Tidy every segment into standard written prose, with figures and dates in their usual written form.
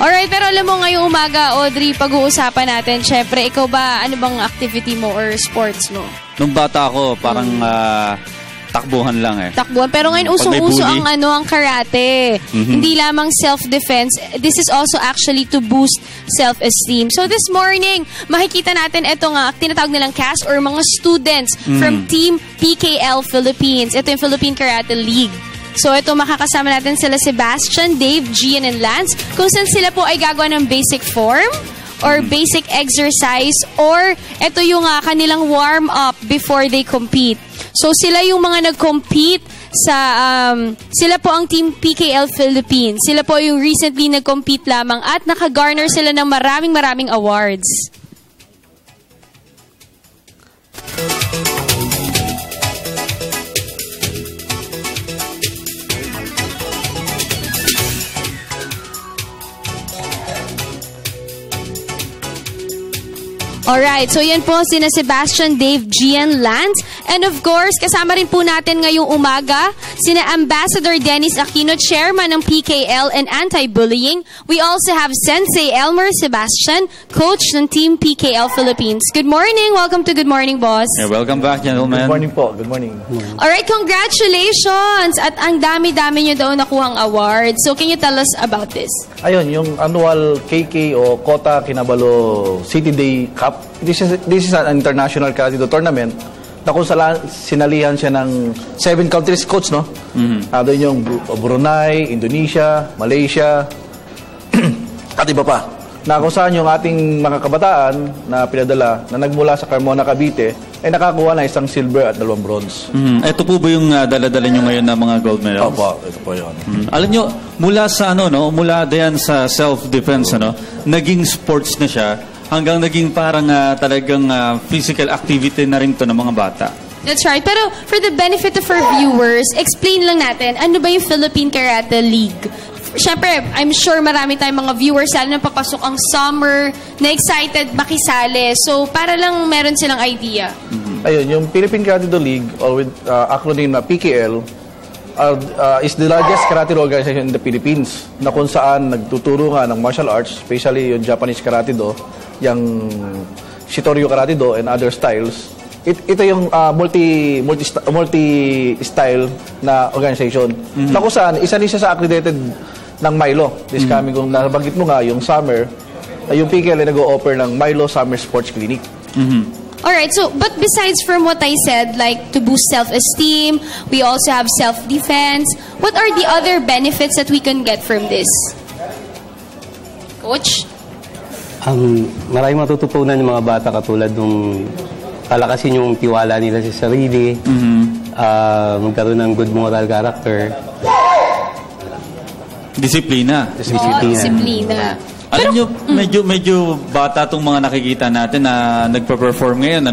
Alright, pero alam mo ngayong umaga, Audrey, pag-uusapan natin, syempre, ikaw ba, ano bang activity mo or sports mo? Nung bata ako, parang takbuhan lang eh. Takbuhan. Pero ngayon, usong-uso ang karate. Hindi lamang self-defense. This is also actually to boost self-esteem. So this morning, makikita natin ito nga, tinatawag nilang cast or mga students from Team PKL Philippines. Ito yung Philippine Karate League. So ito, makakasama natin sila Sebastian, Dave, Gian, and Lance. Kung saan sila po ay gagawa ng basic form or basic exercise or ito yung kanilang warm-up before they compete. So sila yung mga nag-compete sa, sila po ang Team PKL Philippines. Sila po yung recently nag-compete lamang at nakagarner sila ng maraming awards. Alright, so yan po sina Sebastian, Dave, Gian, Lance. And of course, kasama rin po natin ngayong umaga sina Ambassador Dennis Aquino, Chairman ng PKL and Anti-Bullying. We also have Sensei Elmer Sebastian, Coach ng Team PKL Philippines. Good morning! Welcome to Good Morning, Boss. Yeah, welcome back, gentlemen. Good morning po. Good morning. Alright, congratulations! At ang dami-dami nyo daw nakuhang awards. So can you tell us about this? Ayun, yung annual KK o Kota Kinabalu City Day Cup. This is an international karate tournament na kung sinalihan siya ng 7 countries, coach, no? Doon yung Brunei, Indonesia, Malaysia, at iba pa. Na kung saan yung ating mga kabataan na pinadala na nagmula sa Carmona, Cavite ay nakakuha na isang silver at 2 bronze. Ito po ba yung dala-dala nyo ngayon na mga gold medals? Opo, ito po yun. Alam nyo, mula sa mula diyan sa self-defense, naging sports na siya hanggang naging parang talagang physical activity na rin to ng mga bata. That's right. Pero for the benefit of our viewers, explain lang natin, ano ba yung Philippine Karate League? Siyempre, I'm sure marami tayong mga viewers lalo na papasok ang summer, na excited makisali. So, para lang meron silang idea. Ayun, yung Philippine Karate League, or with acronym na PKL, is the largest karate organization in the Philippines na kung saan nagtuturo nga ng martial arts, especially yung Japanese Karate Do, yung Shitoryu Karate Do and other styles. Ito yung multi-style na organization. Na kung saan, isa rin siya sa accredited ng Milo. This coming, kung nabanggit mo nga, yung summer, yung PKL ay nag-o-offer ng Milo Summer Sports Clinic. Alright, so, but besides from what I said, like to boost self-esteem, we also have self-defense, what are the other benefits that we can get from this? Coach? Maraming matututunan ng mga bata katulad nung palakasin yung tiwala nila sa sarili, magkaroon ng good moral character. Disiplina. Disiplina. Alam nyo, medyo bata itong mga nakikita natin na nagpa-perform ngayon,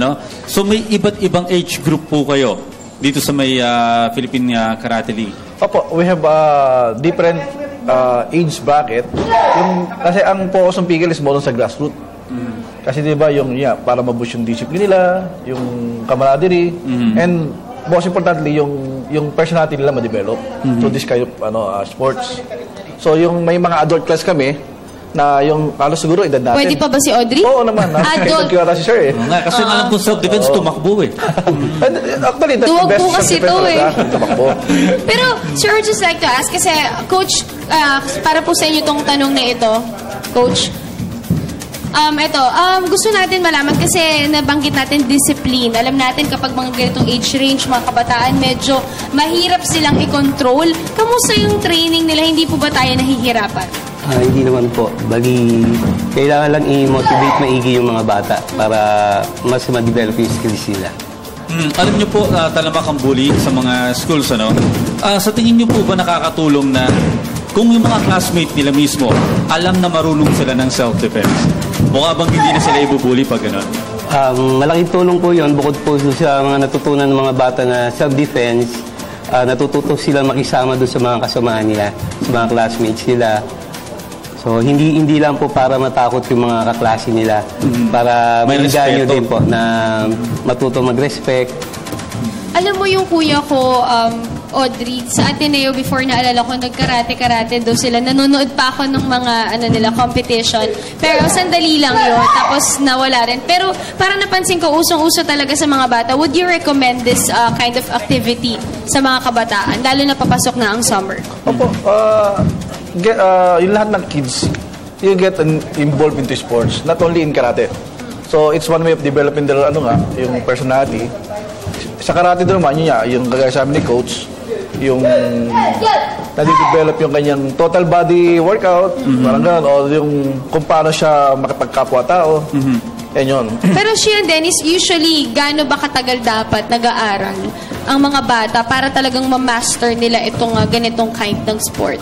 So may iba't ibang age group po kayo dito sa may Philippine Karate League. Opo, we have different age bracket. Kasi ang focus ng PKL is more sa grassroots. Kasi diba para ma-boost yung discipline nila, yung camaraderie, and most importantly, yung personality nila ma-develop to this kind of sports. So yung may mga adult class kami, na yung halos siguro edad natin. Pwede pa ba si Audrey? Oo naman. Adult. Kaya si sir Kasi alam ko self-defense, tumakbo eh. Actually, that's the best po kasi ito tumakbo. Pero, sir, I would just like to ask, kasi, Coach, para po sa inyo itong tanong na ito, Coach, gusto natin malaman kasi nabanggit natin discipline. Alam natin kapag mga ganitong age range, mga kabataan, medyo mahirap silang i-control. Kamusta yung training nila? Hindi po ba tayo nahihirapan? Hindi naman po. Bali, kailangan lang i-motivate maigi yung mga bata para mas ma-develop yung skills nila. Alam niyo po, talamak ang bullying sa mga schools, sa tingin niyo po ba nakakatulong na kung yung mga classmate nila mismo, alam na marunong sila ng self-defense? Mukha bang hindi na sila ibubully pag gano'n? Malaking tulong po yun. Bukod po sa mga natutunan ng mga bata na self-defense, natututo sila makisama doon sa mga kasamahan nila, sa mga classmates nila. So, hindi lang po para matakot yung mga kaklase nila. Para may ganyo din po na matuto mag-respect. Alam mo yung kuya ko, Audrey, sa Ateneo before naalala ko, nagkarate-karate daw sila. Nanonood pa ako ng mga competition. Pero sandali lang yun. Tapos nawala rin. Pero parang napansin ko, usong-uso talaga sa mga bata. Would you recommend this kind of activity sa mga kabataan? Lalo na papasok na ang summer. Opo. Yung lahat ng kids, you get involved into sports. Not only in karate. So, it's one way of developing their, yung personality. Sa karate doon naman, yung gagaya sa amin ni coach, yung nade-develop yung kanyang total body workout, parang gano'n, o yung kung paano siya makipagkapwa-tao. Yan yun. Pero siya, Dennis, usually, gaano ba katagal dapat nag-aaral ang mga bata para talagang ma-master nila itong ganitong kind ng sport?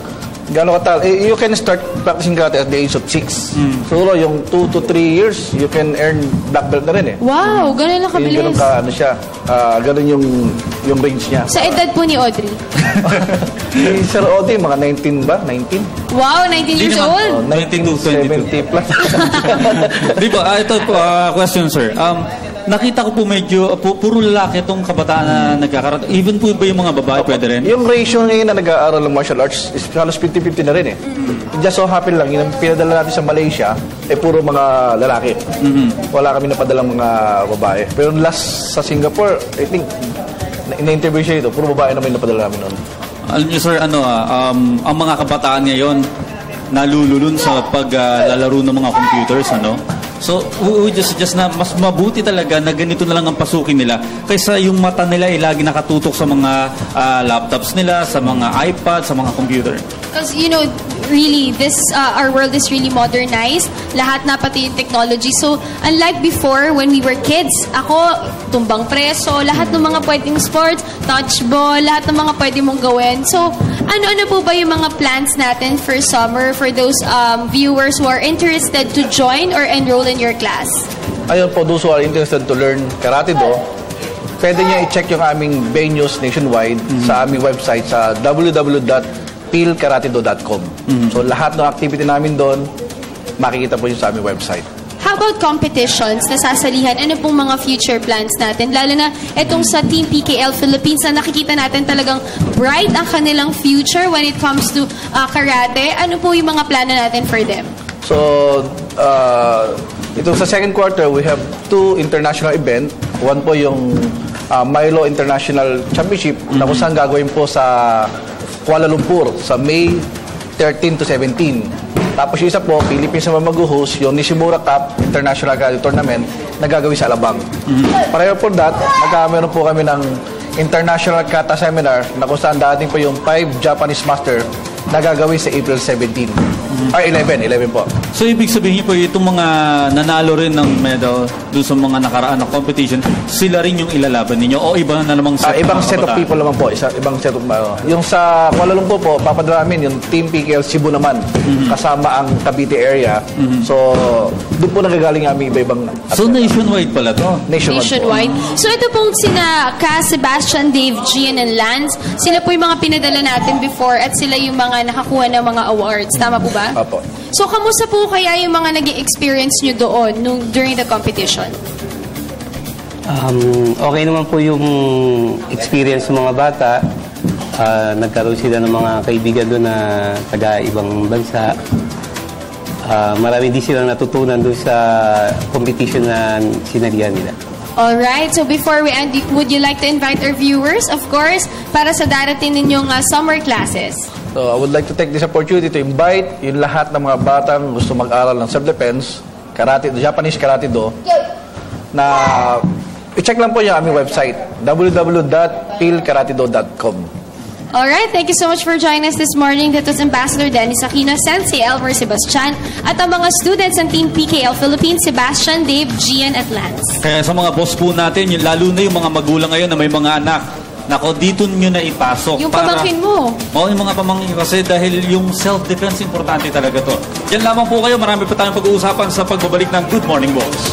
Gano'n katal? You can start practicing karate at the age of 6. Siguro yung 2 to 3 years, you can earn black belt na rin eh. Wow, gano'n lang kabilis. Gano'n siya. Gano'n yung range niya. Sa edad po ni Audrey? Si Sir Audrey, mga 19 ba? 19? Wow, 19 years old? 22. 70 plus. Di ba? Ito po, question, sir. Nakita ko po medyo, puro lalaki itong kabataan na nagkakaroon. Even po ba yung mga babae pwede rin? Yung ratio ngayon na nag-aaral ng martial arts is halos 50-50 na rin eh. Just so happen lang, yung pinadala natin sa Malaysia, puro mga lalaki. Wala kami napadalang mga babae. Pero last sa Singapore, I think, in-interview siya ito, puro babae naman yung napadala namin noon. Alam niyo, sir, ang mga kabataan ngayon, nalululun sa paglalaro ng mga computers, So, we just na mas mabuti talaga na ganito na lang ang pasukin nila kaysa yung mata nila ay lagi nakatutok sa mga laptops nila, sa mga iPad, sa mga computer. Because, really, our world is really modernized. Lahat na pati yung technology. So, unlike before, when we were kids, ako, tumbang preso, lahat ng mga pwedeng sports, touchball, lahat ng mga pwede mong gawin. So, ano po ba yung mga plans natin for summer for those viewers who are interested to join or enroll in your class? Ayun po, those who are interested to learn Karate-Do, pwede niya i-check yung aming venues nationwide sa aming website sa www.pilkaratedo.com. So, lahat ng activity namin doon, makikita po yung sa aming website. How about competitions na sasalihan? Ano pong mga future plans natin? Lalo na itong sa Team PKL Philippines na nakikita natin talagang bright ang kanilang future when it comes to karate. Ano po yung mga plano natin for them? So, ito sa second quarter, we have 2 international event. One po yung Milo International Championship na kung saan gagawin po sa Kuala Lumpur sa May 13 to 17. Tapos yung isa po, Philippines naman mag-host yung Nishimura Cup International Karate Tournament na gagawin sa Alabang. Pareho po that, meron po kami ng International Kata Seminar na kung saan dating po yung 5 Japanese Master na gagawin sa April 17. Or 11 po. So, ibig sabihin po, itong mga nanalo rin ng medal doon sa mga nakaraan na competition, sila rin yung ilalaban ninyo o iba na namang set? Ibang set of people naman po. Ibang set of, yung sa Kuala Lumpur po, papadala namin yung Team PKL Cebu naman, kasama ang Cavite area. So, doon po nagagaling kami iba-ibang... So, nationwide pala to? Nationwide. So, ito pong sina Sebastian, Dave, Gian, and Lance, sila po yung mga pinadala natin before at sila yung mga nakakuha ng mga awards. Tama po ba? Opo. So, kamusta po kaya yung mga nag-experience nyo doon during the competition? Okay naman po yung experience ng mga bata. Nagkaroon sila ng mga kaibigan doon na taga-ibang bansa. Marami din silang natutunan doon sa competition na sinalihan nila. Alright, so before we end, would you like to invite our viewers, of course, para sa darating ninyong summer classes? So, I would like to take this opportunity to invite yung lahat ng mga batang gusto mag-aral ng self-defense, karate, Japanese Karate-Do, na i-check lang po yung aming website, www.pilkaratedo.com. Alright, thank you so much for joining us this morning. That was Ambassador Dennis Aquino, Sensei Elmer Sebastian, at ang mga students ng Team PKL Philippines, Sebastian, Dave, Gian, at Lance. Kaya sa mga boss po natin, lalo na yung mga magulang ngayon na may mga anak, nako, dito nyo na ipasok. Yung pamangkin mo. Oo, yung mga pamangkin kasi dahil yung self-defense importante talaga to. Yan lamang po kayo. Marami pa tayong pag-uusapan sa pagbabalik ng Good Morning Boss.